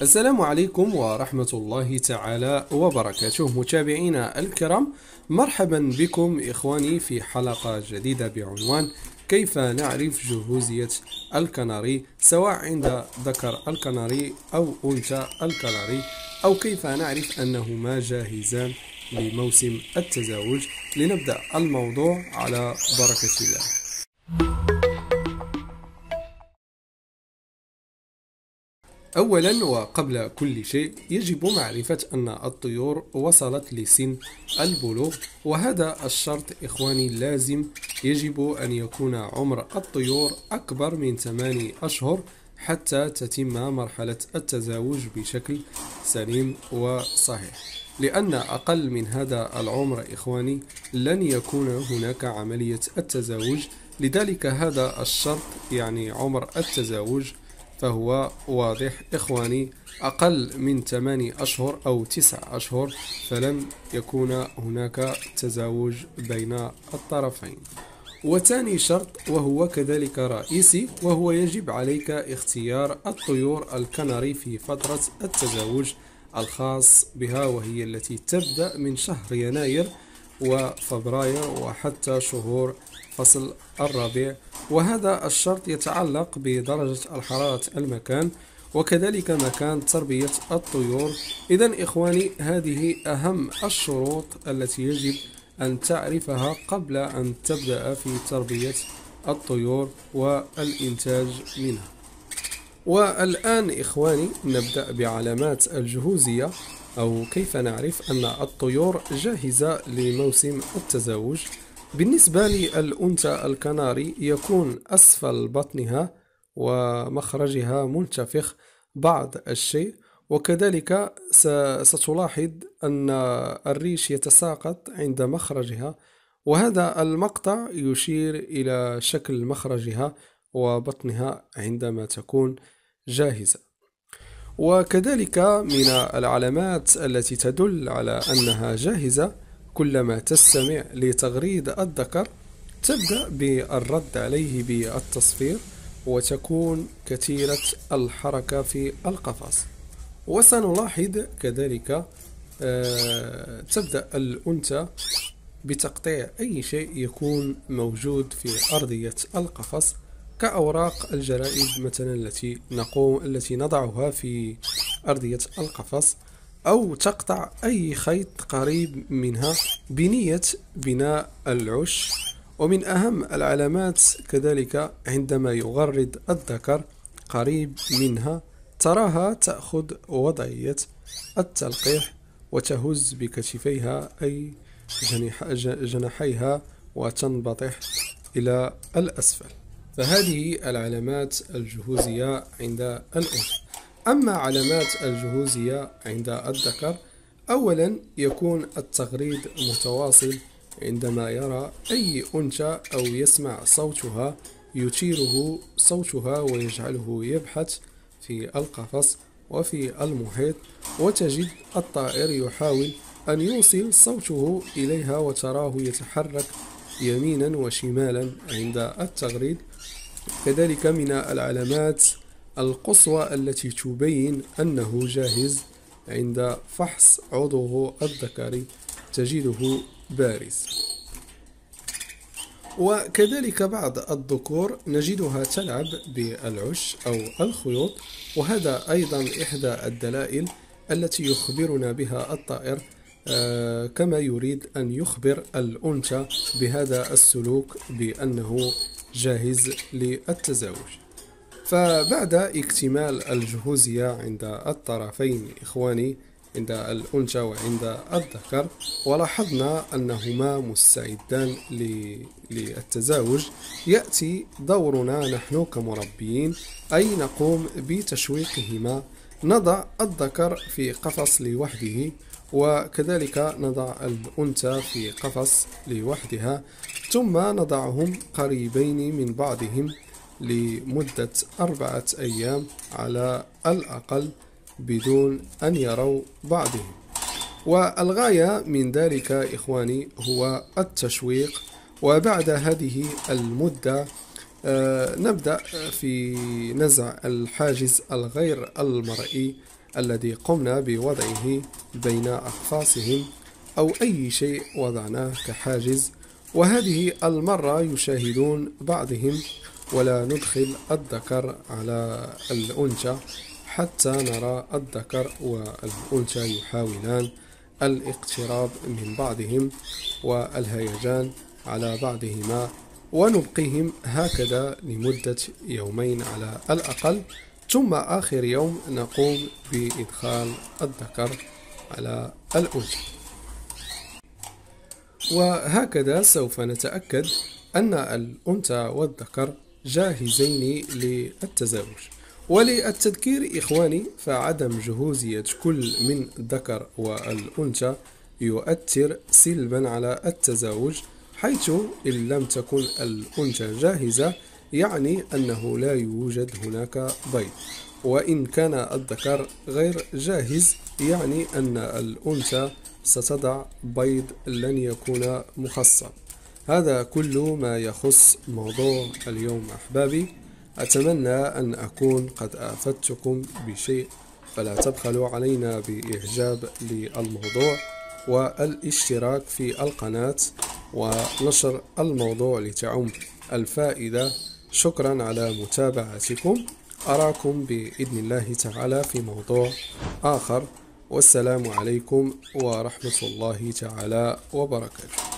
السلام عليكم ورحمة الله تعالى وبركاته متابعينا الكرام. مرحبا بكم إخواني في حلقة جديدة بعنوان كيف نعرف جهوزية الكناري، سواء عند ذكر الكناري أو أنثى الكناري، أو كيف نعرف أنهما جاهزان لموسم التزاوج. لنبدأ الموضوع على بركة الله. أولا وقبل كل شيء يجب معرفة أن الطيور وصلت لسن البلوغ، وهذا الشرط إخواني لازم. يجب أن يكون عمر الطيور أكبر من 8 أشهر حتى تتم مرحلة التزاوج بشكل سليم وصحيح، لأن أقل من هذا العمر إخواني لن يكون هناك عملية التزاوج. لذلك هذا الشرط يعني عمر التزاوج فهو واضح إخواني. أقل من 8 أشهر أو 9 أشهر فلن يكون هناك تزاوج بين الطرفين. وثاني شرط وهو كذلك رئيسي، وهو يجب عليك اختيار الطيور الكناري في فترة التزاوج الخاص بها، وهي التي تبدأ من شهر يناير وفبراير وحتى شهور فصل الربيع. وهذا الشرط يتعلق بدرجة الحرارة المكان وكذلك مكان تربية الطيور. إذن إخواني هذه أهم الشروط التي يجب أن تعرفها قبل أن تبدأ في تربية الطيور والإنتاج منها. والآن إخواني نبدأ بعلامات الجهوزية، أو كيف نعرف أن الطيور جاهزة لموسم التزاوج. بالنسبة للأنثى الكناري يكون أسفل بطنها ومخرجها منتفخ بعض الشيء، وكذلك ستلاحظ أن الريش يتساقط عند مخرجها، وهذا المقطع يشير إلى شكل مخرجها وبطنها عندما تكون جاهزة. وكذلك من العلامات التي تدل على أنها جاهزة، كلما تستمع لتغريد الذكر تبدأ بالرد عليه بالتصفير، وتكون كثيرة الحركة في القفص. وسنلاحظ كذلك تبدأ الأنثى بتقطيع أي شيء يكون موجود في أرضية القفص، كأوراق الجرائد مثلا التي نضعها في أرضية القفص، أو تقطع أي خيط قريب منها بنية بناء العش. ومن أهم العلامات كذلك عندما يغرد الذكر قريب منها تراها تأخذ وضعية التلقيح وتهز بكتفيها أي جناحيها وتنبطح إلى الأسفل. فهذه العلامات الجهوزية عند الأنثى. أما علامات الجهوزية عند الذكر، أولا يكون التغريد متواصل عندما يرى أي أنثى أو يسمع صوتها يثيره صوتها ويجعله يبحث في القفص وفي المحيط، وتجد الطائر يحاول أن يوصل صوته إليها وتراه يتحرك يمينا وشمالا عند التغريد. كذلك من العلامات القصوى التي تبين أنه جاهز عند فحص عضوه الذكري تجده بارز. وكذلك بعض الذكور نجدها تلعب بالعش أو الخيوط، وهذا أيضا إحدى الدلائل التي يخبرنا بها الطائر كما يريد أن يخبر الأنثى بهذا السلوك بأنه جاهز للتزاوج. فبعد اكتمال الجهوزية عند الطرفين إخواني، عند الأنثى وعند الذكر، ولاحظنا أنهما مستعدان للتزاوج، يأتي دورنا نحن كمربيين، أي نقوم بتشويقهما. نضع الذكر في قفص لوحده، وكذلك نضع الأنثى في قفص لوحدها، ثم نضعهم قريبين من بعضهم لمدة 4 أيام على الأقل بدون أن يروا بعضهم. والغاية من ذلك إخواني هو التشويق. وبعد هذه المدة نبدأ في نزع الحاجز الغير المرئي الذي قمنا بوضعه بين أقفاصهم أو أي شيء وضعناه كحاجز، وهذه المرة يشاهدون بعضهم ولا ندخل الذكر على الأنثى حتى نرى الذكر والأنثى يحاولان الاقتراب من بعضهم والهيجان على بعضهما، ونبقيهم هكذا لمدة يومين على الأقل، ثم آخر يوم نقوم بإدخال الذكر على الأنثى. وهكذا سوف نتأكد أن الأنثى والذكر جاهزين للتزاوج. وللتذكير إخواني، فعدم جهوزية كل من الذكر والأنثى يؤثر سلبا على التزاوج، حيث إن لم تكن الأنثى جاهزة يعني أنه لا يوجد هناك بيض، وإن كان الذكر غير جاهز يعني أن الأنثى ستضع بيض لن يكون مخصب. هذا كل ما يخص موضوع اليوم أحبابي. أتمنى أن أكون قد أفدتكم بشيء، فلا تبخلوا علينا بإعجاب للموضوع والاشتراك في القناة ونشر الموضوع لتعم الفائدة. شكرا على متابعتكم، أراكم بإذن الله تعالى في موضوع آخر، والسلام عليكم ورحمة الله تعالى وبركاته.